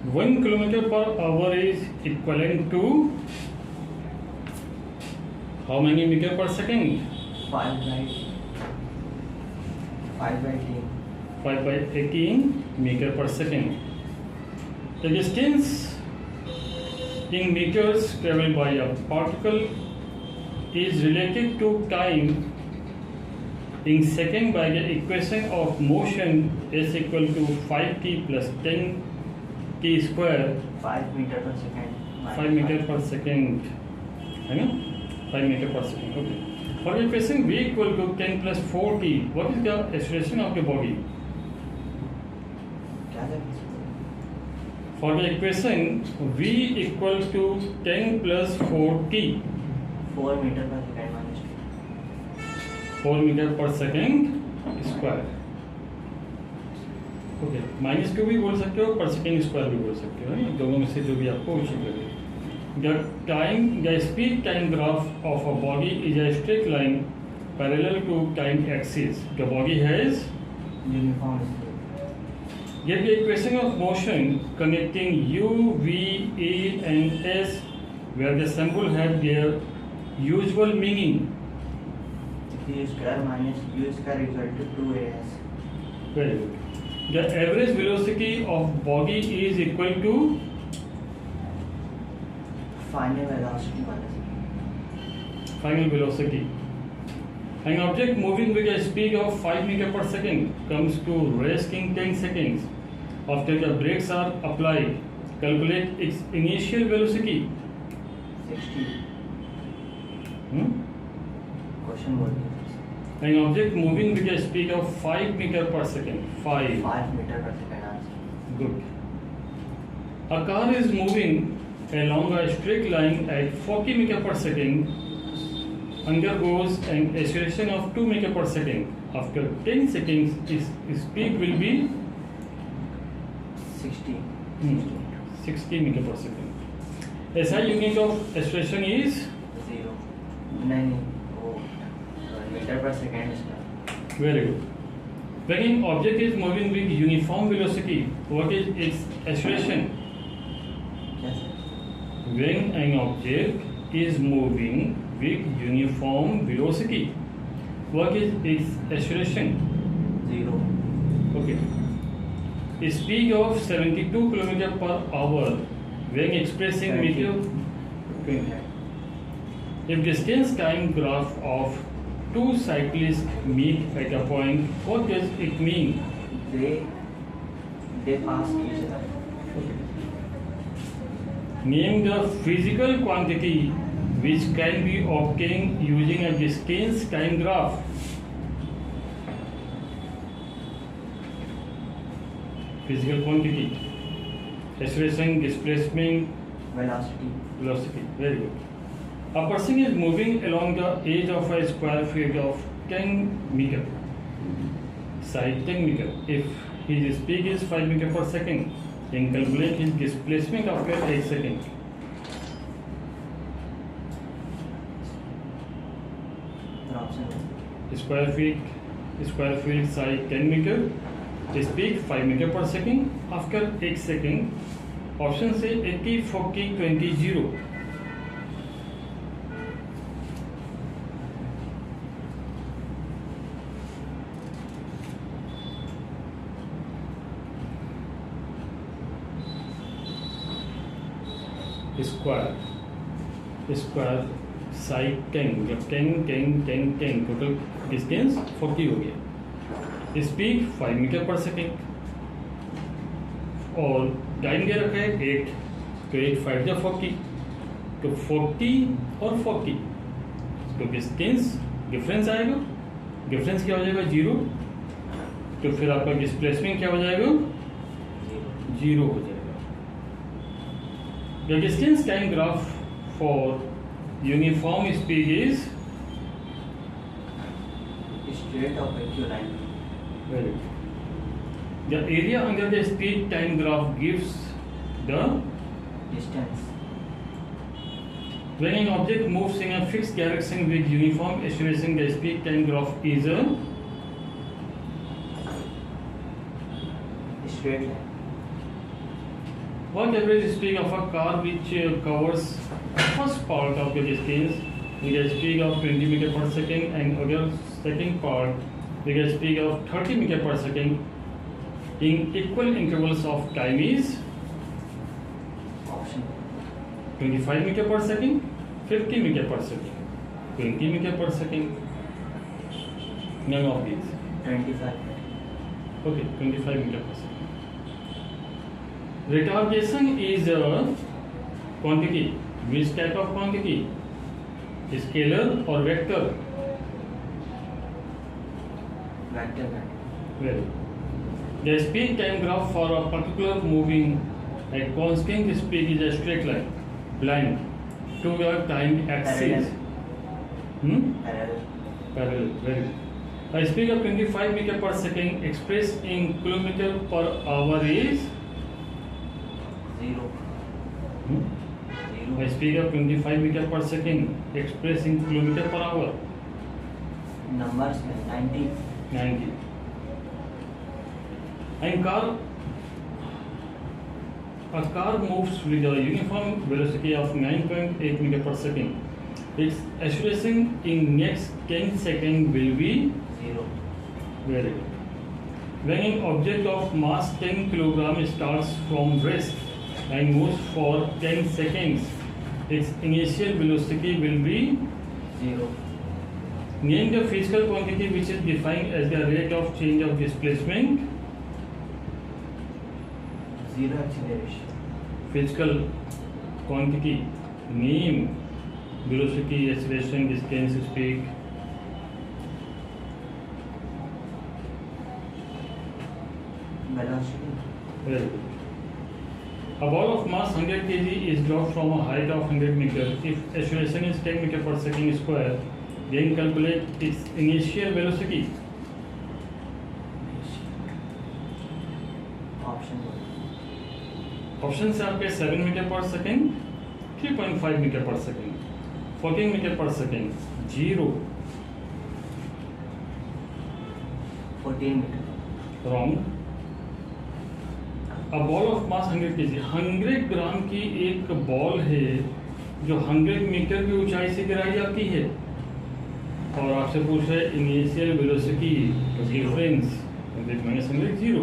1 kilometer per hour is equivalent to how many meter per second? 5 by 10. 5 by 18 meter per second. The distance in meters traveled by a particle is related to time in second by the equation of motion is equal to 5t plus 10t square 5 meter per second. 5 meter per second है ना 5 meter per second. Okay. For the equation v equal to 10 plus 4t, what is the acceleration of the body? क्या है? For the equation v equal to 10 plus 4t, 4 meter per second minus 4 meter per second square. Okay -2 भी बोल सकते हो, पर second square भी बोल सकते हो, इन दोनों में से जो भी आपको उचित लगे. The speed time graph of a body is a straight line parallel to time axis. The body has uniform. get the equation of motion connecting u, v, a and s where the symbol have their usual meaning. U square minus u square equal to 2as. Very good. The average velocity of body is equal to Final velocity minus final velocity. An object moving with a speed of 5 meter per second comes to rest in 10 seconds. After the brakes are applied, calculate its initial velocity. 60. Question बोल दीजिए. An object moving with a speed of 5 meter per second. 5. 5 meter per second answer. Good. A car is moving along a straight line at 40 meter per second, undergoes an acceleration of 2 meter per second. After 10 seconds, its speed will be 60. 60 meter per second. SI unit of acceleration is 0. नहीं वो meter per second is very good. When an object is moving with uniform velocity, what is its acceleration? क्या sir? When an object is moving with uniform velocity, what is its acceleration? 0. Okay. A speed of 72 km per hour when expressing meter. If distance time graph of two cyclists meet at a point, what does it mean? They pass each other. Name the physical quantity which can be obtained using a distance time graph. Physical quantity. Acceleration, displacement, velocity. Very good. A person is moving along the edge of a square field of 10 meter. Side 10 meter. If his speed is 5 meter per second, then calculate his displacement after 8 seconds. Square field side 10 meter. Speed 5 meter per second. After 8 seconds, option say 80, 40, 20, 0. Square side 10 मतलब 10 total distance 40 हो गया. Speed 5 metre पर second और time क्या रखा है 8, तो 8 5 जा 40, तो 40 और 40 तो डिस्टेंस डिफरेंस आएगा. डिफरेंस क्या हो जाएगा 0, तो फिर आपका डिस्प्लेसमेंट क्या हो जाएगा 0 हो जाएगा. The distance time graph for uniform speed is straight of eq line. Very good. The area under the speed time graph gives the Distance. when an object moves in a fixed direction with uniform acceleration, the speed time graph is a Straight line. What average speed of a car which covers first part of the distance with a speed of 20 meter per second and other second part with a speed of 30 meter per second in equal intervals of time is Option 25 meter per second, 50 meter per second, 20 meter per second. None of these. 25. Okay, 25 meter per second. Retardation is a quantity. Which type of quantity? Scalar or vector? Vector. Well, the speed time graph for a particular moving at constant speed is a straight line, blind to the time axis. Parallel. Parallel. Very good. A speed of 25 meter per second expressed in kilometer per hour is 0. a speed of 25 meter per second expressed in kilometer per hour. Numbers 90. 90. And a car moves with a uniform velocity of 9.8 meter per second. Its acceleration in next 10 seconds will be 0. very good. When an object of mass 10 kg starts from rest and moves for 10 seconds, its initial velocity will be 0. Name the physical quantity which is defined as the rate of change of displacement. 0 acceleration. Physical quantity. Name velocity, acceleration, distance, speed. Velocity. Very good. A ball of mass 100 kg is dropped from a height of 100 meter. If acceleration is 10 meter per second square, then calculate its initial velocity. Option 1. Option से आपके 7 metre पर second, 3.5 metre पर second, 14 metre पर second, 0. 14 meter. Wrong. A ball of mass 100 kg, 100 ग्राम की एक ball है जो 100 metre की ऊंचाई से गिराई जाती है और आपसे पूछ रहे initial velocity difference minus 100 0.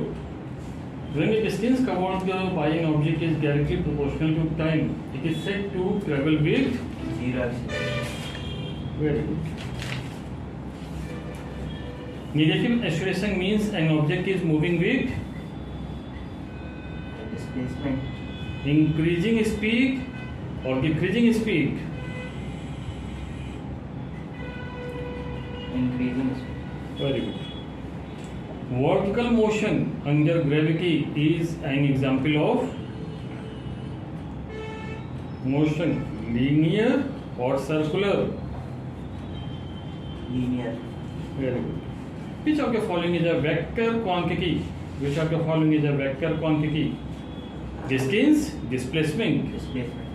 When the distance covered by an object is directly proportional to time, it is said to travel with 0 acceleration. very good. Negative acceleration means an object is moving with Displacement. increasing speed or decreasing speed. Increasing speed. Very good. Vertical motion under gravity is an example of motion, linear or circular. Linear. Very good. Which of the following is a vector quantity? Which of the following is a vector quantity? Distance, displacement. Displacement.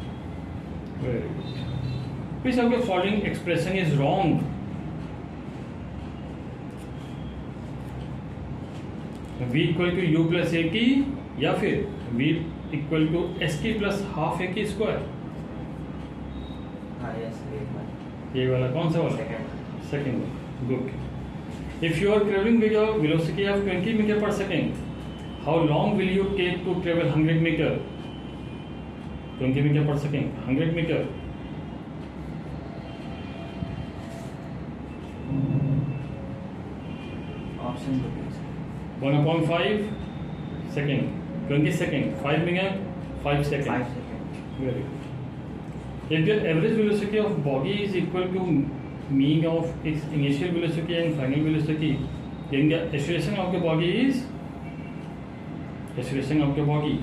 Very good. Which of the following expression is wrong? V equal to u plus at या फिर V equal to st plus half at square. Yes, wait one. ये वाला कौन सा वाला? Second. Second one. Good. If you are traveling with a velocity of 20 meter per second, how long will you take to travel 100 meter? 20 meter per second, 100 meter. Option 2. 1/5 second, 20 second, 5 minute, 5 second. 5 seconds. Very good. If the average velocity of body is equal to mean of its initial velocity and final velocity, then the acceleration of the body is acceleration of the body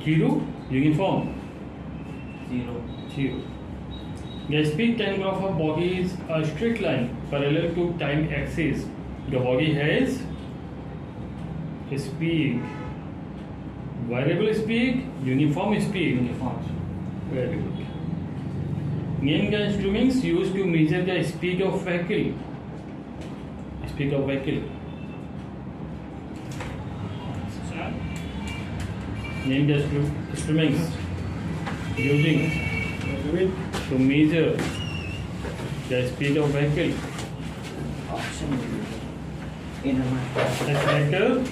0, uniform 0. 0. The speed time graph of body is a straight line parallel to time axis. The body has speed, variable speed, uniform speed. Uniform. Very good. Name the instruments used to measure the speed of vehicle. Speed of vehicle. name the instruments using to measure the speed of vehicle. Option inner Accelerator,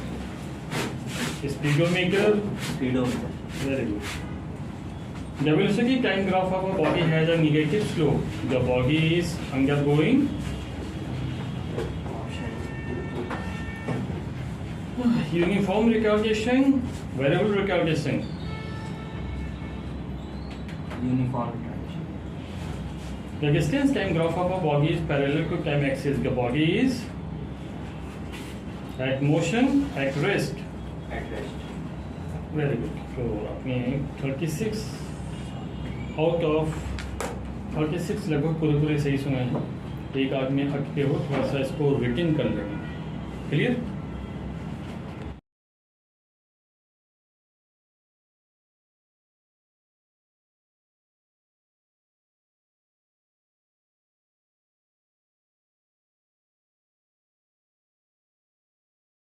speedometer. speedometer. Very good. The velocity time graph of a body has a negative slope. The body is undergoing Option uniform retardation, variable retardation. uniform retardation. The distance time graph of a body is parallel to time axis. The body is at motion, at rest. At rest. Very good. So आपने 36 out of 36 लगभग पूरे सही सुना है. एक आदमी हट के हो, थोड़ा सा इसको रिटेन कर लेना. क्लियर?